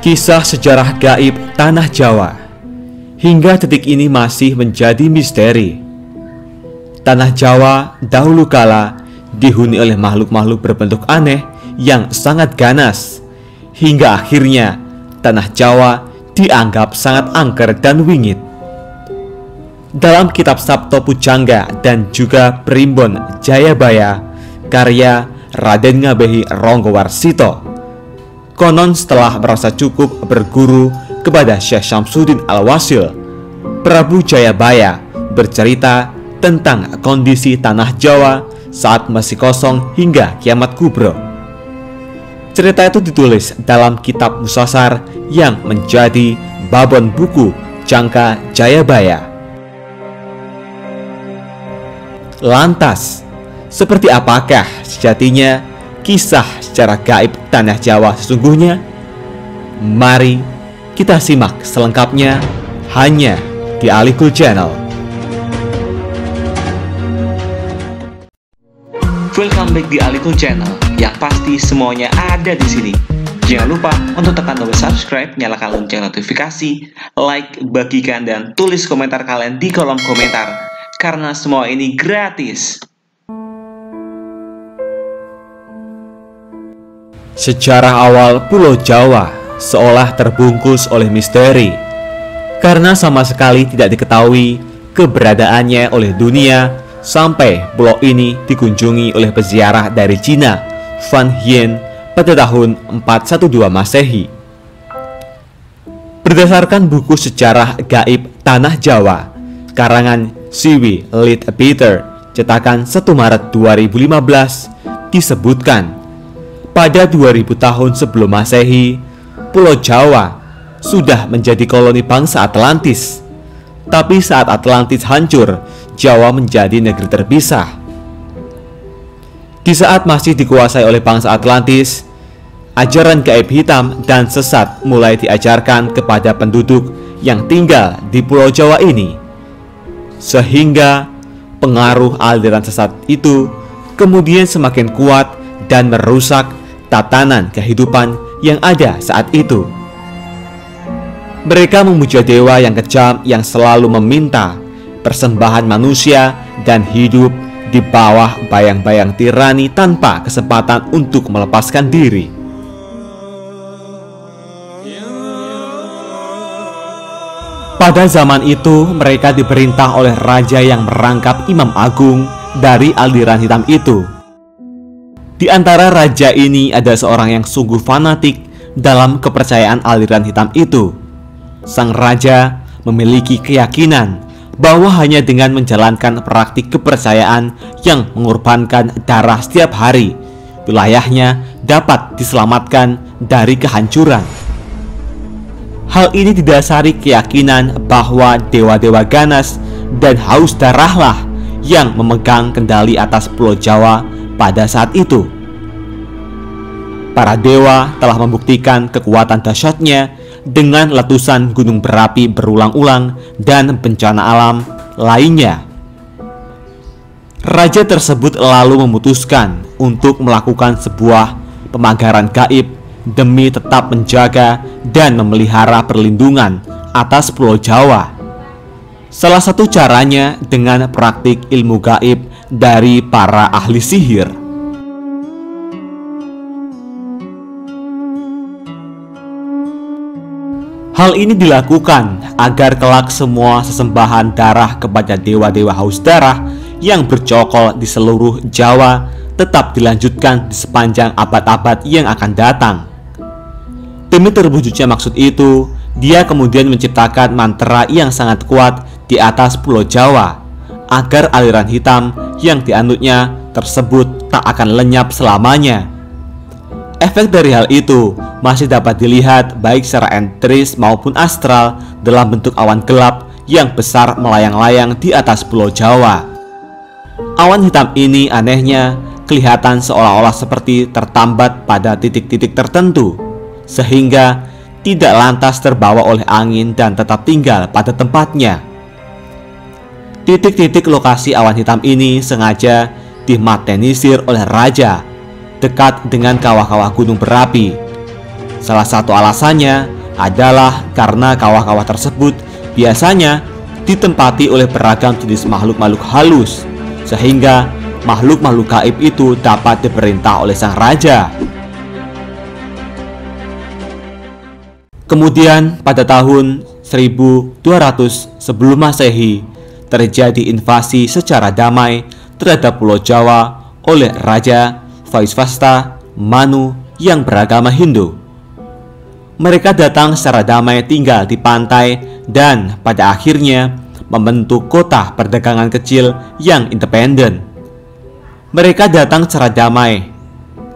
Kisah sejarah gaib Tanah Jawa hingga detik ini masih menjadi misteri. Tanah Jawa dahulu kala dihuni oleh makhluk-makhluk berbentuk aneh yang sangat ganas, hingga akhirnya Tanah Jawa dianggap sangat angker dan wingit. Dalam kitab Sabto Pujangga dan juga Primbon Jayabaya karya Raden Ngabehi Ronggowarsito, konon setelah merasa cukup berguru kepada Syekh Syamsuddin Al-Wasil, Prabu Jayabaya bercerita tentang kondisi Tanah Jawa saat masih kosong hingga kiamat kubro. Cerita itu ditulis dalam kitab Musasar yang menjadi babon buku Jangka Jayabaya. Lantas, seperti apakah sejatinya kisah secara gaib Tanah Jawa sesungguhnya? Mari kita simak selengkapnya hanya di Alikul Channel. Welcome back di Alikul Channel, yang pasti semuanya ada di sini. Jangan lupa untuk tekan tombol subscribe, nyalakan lonceng notifikasi, like, bagikan, dan tulis komentar kalian di kolom komentar, karena semua ini gratis. Sejarah awal Pulau Jawa seolah terbungkus oleh misteri karena sama sekali tidak diketahui keberadaannya oleh dunia sampai pulau ini dikunjungi oleh peziarah dari Cina, Van Hien, pada tahun 412 Masehi. Berdasarkan buku sejarah gaib Tanah Jawa karangan Siwi Leadbeater cetakan 1 Maret 2015 disebutkan pada 2000 tahun sebelum Masehi, Pulau Jawa sudah menjadi koloni bangsa Atlantis. Tapi saat Atlantis hancur, Jawa menjadi negeri terpisah. Di saat masih dikuasai oleh bangsa Atlantis, ajaran gaib hitam dan sesat mulai diajarkan kepada penduduk yang tinggal di Pulau Jawa ini. Sehingga pengaruh aliran sesat itu kemudian semakin kuat dan merusak tatanan kehidupan yang ada saat itu. Mereka memuja dewa yang kejam yang selalu meminta persembahan manusia dan hidup di bawah bayang-bayang tirani tanpa kesempatan untuk melepaskan diri. Pada zaman itu, mereka diperintah oleh raja yang merangkap imam agung dari aliran hitam itu. Di antara raja ini ada seorang yang sungguh fanatik dalam kepercayaan aliran hitam itu. Sang raja memiliki keyakinan bahwa hanya dengan menjalankan praktik kepercayaan yang mengorbankan darah setiap hari, wilayahnya dapat diselamatkan dari kehancuran. Hal ini didasari keyakinan bahwa dewa-dewa ganas dan haus darahlah yang memegang kendali atas Pulau Jawa pada saat itu. Para dewa telah membuktikan kekuatan dahsyatnya dengan letusan gunung berapi berulang-ulang dan bencana alam lainnya. Raja tersebut lalu memutuskan untuk melakukan sebuah pemagaran gaib demi tetap menjaga dan memelihara perlindungan atas Pulau Jawa. Salah satu caranya dengan praktik ilmu gaib dari para ahli sihir. Hal ini dilakukan agar kelak semua sesembahan darah kepada dewa-dewa haus darah yang bercokol di seluruh Jawa tetap dilanjutkan di sepanjang abad-abad yang akan datang. Demi terwujudnya maksud itu, dia kemudian menciptakan mantra yang sangat kuat di atas Pulau Jawa agar aliran hitam yang dianutnya tersebut tak akan lenyap selamanya. Efek dari hal itu masih dapat dilihat baik secara empiris maupun astral dalam bentuk awan gelap yang besar melayang-layang di atas Pulau Jawa. Awan hitam ini anehnya kelihatan seolah-olah seperti tertambat pada titik-titik tertentu, sehingga tidak lantas terbawa oleh angin dan tetap tinggal pada tempatnya. Titik-titik lokasi awan hitam ini sengaja dimatenisir oleh raja dekat dengan kawah-kawah gunung berapi. Salah satu alasannya adalah karena kawah-kawah tersebut biasanya ditempati oleh beragam jenis makhluk-makhluk halus, sehingga makhluk-makhluk gaib itu dapat diperintah oleh sang raja. Kemudian pada tahun 1200 sebelum Masehi terjadi invasi secara damai terhadap Pulau Jawa oleh Raja Vaisvasta Manu yang beragama Hindu. Mereka datang secara damai tinggal di pantai dan pada akhirnya membentuk kota perdagangan kecil yang independen. Mereka datang secara damai.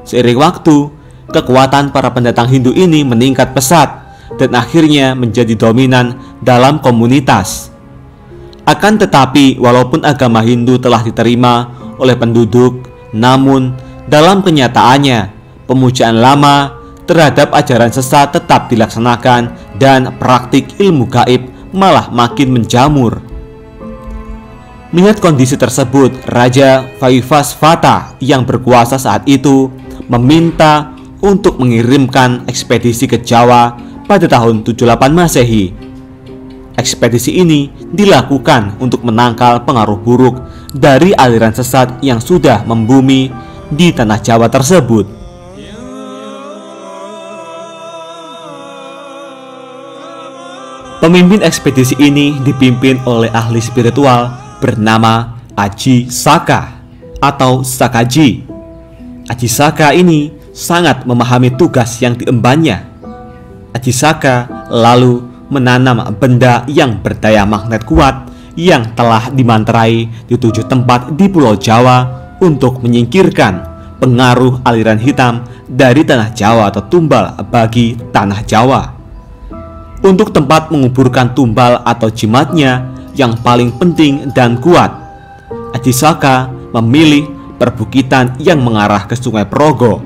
Seiring waktu, kekuatan para pendatang Hindu ini meningkat pesat dan akhirnya menjadi dominan dalam komunitas. Akan tetapi, walaupun agama Hindu telah diterima oleh penduduk, namun dalam kenyataannya, pemujaan lama terhadap ajaran sesat tetap dilaksanakan dan praktik ilmu gaib malah makin menjamur. Melihat kondisi tersebut, Raja Vaivasvata yang berkuasa saat itu meminta untuk mengirimkan ekspedisi ke Jawa pada tahun 78 Masehi. Ekspedisi ini dilakukan untuk menangkal pengaruh buruk dari aliran sesat yang sudah membumi di tanah Jawa tersebut. Pemimpin ekspedisi ini dipimpin oleh ahli spiritual bernama Aji Saka atau Sakaji. Aji Saka ini sangat memahami tugas yang diembannya. Aji Saka lalu menanam benda yang berdaya magnet kuat yang telah dimanterai di 7 tempat di Pulau Jawa untuk menyingkirkan pengaruh aliran hitam dari tanah Jawa atau tumbal bagi tanah Jawa. Untuk tempat menguburkan tumbal atau jimatnya yang paling penting dan kuat, Aji Saka memilih perbukitan yang mengarah ke Sungai Progo,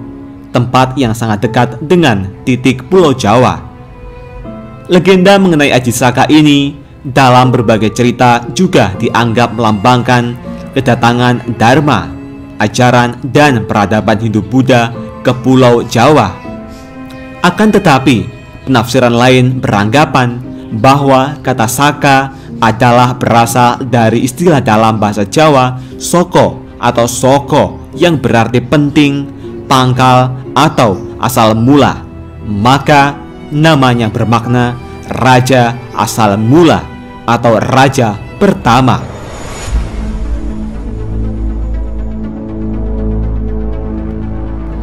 tempat yang sangat dekat dengan titik Pulau Jawa. Legenda mengenai Aji Saka ini dalam berbagai cerita juga dianggap melambangkan kedatangan Dharma, ajaran dan peradaban Hindu-Buddha ke Pulau Jawa. Akan tetapi, penafsiran lain beranggapan bahwa kata Saka adalah berasal dari istilah dalam bahasa Jawa Soko atau Soko yang berarti penting, pangkal, atau asal mula. Maka namanya bermakna Raja Asal Mula atau Raja Pertama.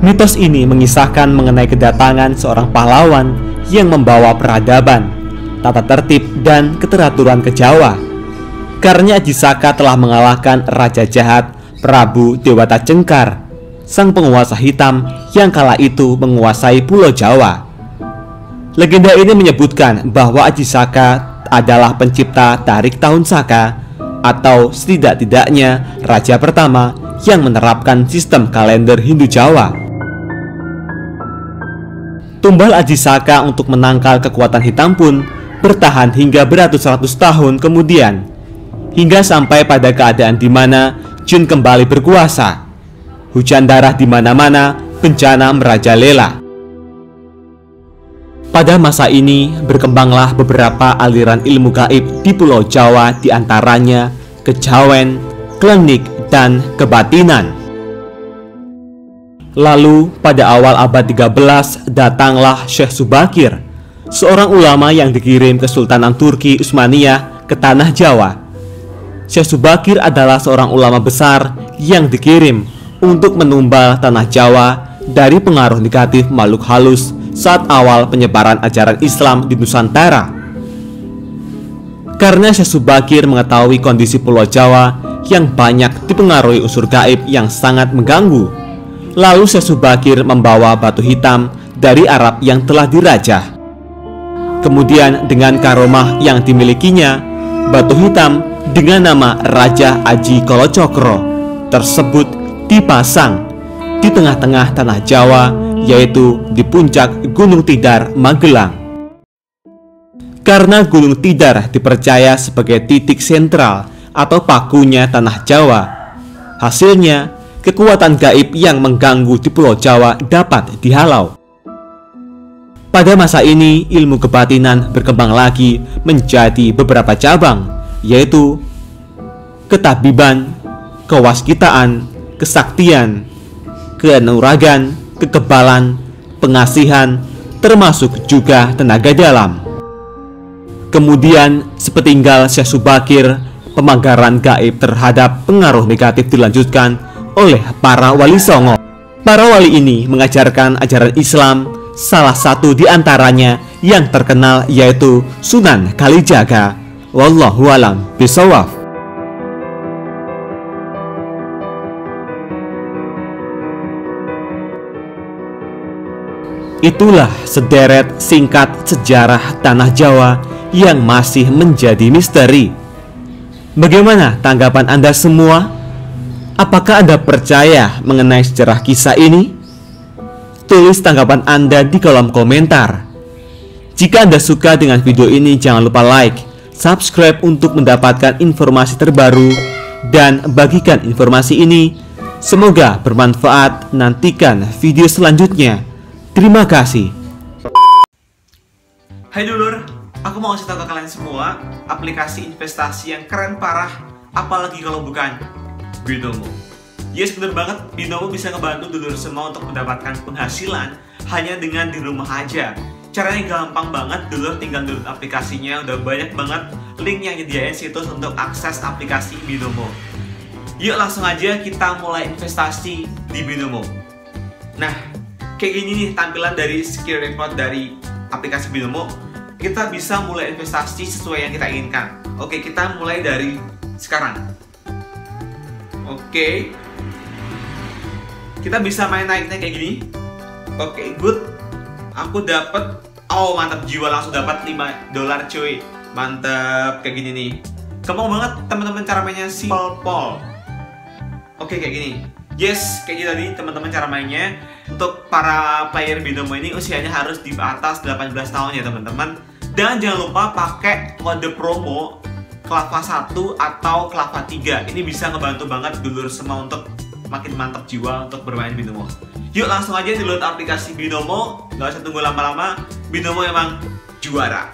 Mitos ini mengisahkan mengenai kedatangan seorang pahlawan yang membawa peradaban, tata tertib, dan keteraturan ke Jawa. Karena Aji Saka telah mengalahkan Raja Jahat Prabu Dewata Cengkar, sang penguasa hitam yang kala itu menguasai Pulau Jawa. Legenda ini menyebutkan bahwa Aji Saka adalah pencipta Tarik Tahun Saka atau setidak-tidaknya raja pertama yang menerapkan sistem kalender Hindu Jawa. Tumbal Aji Saka untuk menangkal kekuatan hitam pun bertahan hingga beratus-ratus tahun kemudian, hingga sampai pada keadaan di mana Jin kembali berkuasa. Hujan darah di mana-mana, bencana merajalela. Pada masa ini berkembanglah beberapa aliran ilmu gaib di Pulau Jawa, diantaranya kejawen, klenik, dan kebatinan. Lalu pada awal abad 13 datanglah Syekh Subakir, seorang ulama yang dikirim ke Sultanan Turki Utsmaniyah ke tanah Jawa. Syekh Subakir adalah seorang ulama besar yang dikirim untuk menumbal tanah Jawa dari pengaruh negatif makhluk halus saat awal penyebaran ajaran Islam di Nusantara. Karena Syekh Subakir mengetahui kondisi Pulau Jawa yang banyak dipengaruhi unsur gaib yang sangat mengganggu, lalu Syekh Subakir membawa batu hitam dari Arab yang telah dirajah. Kemudian dengan karomah yang dimilikinya, batu hitam dengan nama Raja Aji Kolocokro tersebut dipasang di tengah-tengah tanah Jawa, yaitu di puncak Gunung Tidar, Magelang. Karena Gunung Tidar dipercaya sebagai titik sentral atau pakunya tanah Jawa. Hasilnya, kekuatan gaib yang mengganggu di Pulau Jawa dapat dihalau. Pada masa ini, ilmu kebatinan berkembang lagi menjadi beberapa cabang, yaitu ketabiban, kewaskitaan, kesaktian, keanuragan, kekebalan, pengasihan, termasuk juga tenaga dalam. Kemudian, sepeninggal Syekh Subakir, pemagaran gaib terhadap pengaruh negatif dilanjutkan oleh para wali songo. Para wali ini mengajarkan ajaran Islam, salah satu di antaranya yang terkenal yaitu Sunan Kalijaga. Wallahu a'lam bishawab. Itulah sederet singkat sejarah tanah Jawa yang masih menjadi misteri. Bagaimana tanggapan Anda semua? Apakah Anda percaya mengenai sejarah kisah ini? Tulis tanggapan Anda di kolom komentar. Jika Anda suka dengan video ini, jangan lupa like, subscribe untuk mendapatkan informasi terbaru, dan bagikan informasi ini. Semoga bermanfaat. Nantikan video selanjutnya. Terima kasih. Hai dulur, aku mau kasih tahu ke kalian semua aplikasi investasi yang keren parah, apalagi kalau bukan Binomo. Yes, bener banget, Binomo bisa ngebantu dulur semua untuk mendapatkan penghasilan hanya dengan di rumah aja. Caranya gampang banget, dulur tinggal download aplikasinya, udah banyak banget link yang nyediain situs untuk akses aplikasi Binomo. Yuk langsung aja kita mulai investasi di Binomo. Nah, kayak gini nih tampilan dari skill report dari aplikasi Binomo. Kita bisa mulai investasi sesuai yang kita inginkan. Oke, kita mulai dari sekarang. Oke, kita bisa main naiknya kayak gini. Oke, good. Aku dapat, oh mantap jiwa, langsung dapat $5 cuy. Mantap, kayak gini nih. Gampang banget teman-teman, cara mainnya simple pol. Oke, kayak gini. Yes, kayak gitu tadi teman-teman cara mainnya. Untuk para player Binomo ini usianya harus di atas 18 tahun ya teman-teman. Dan jangan lupa pakai kode promo Klava 1 atau Klava 3. Ini bisa ngebantu banget dulur semua untuk makin mantap jiwa untuk bermain Binomo. Yuk langsung aja download aplikasi Binomo, gak usah tunggu lama-lama. Binomo emang juara.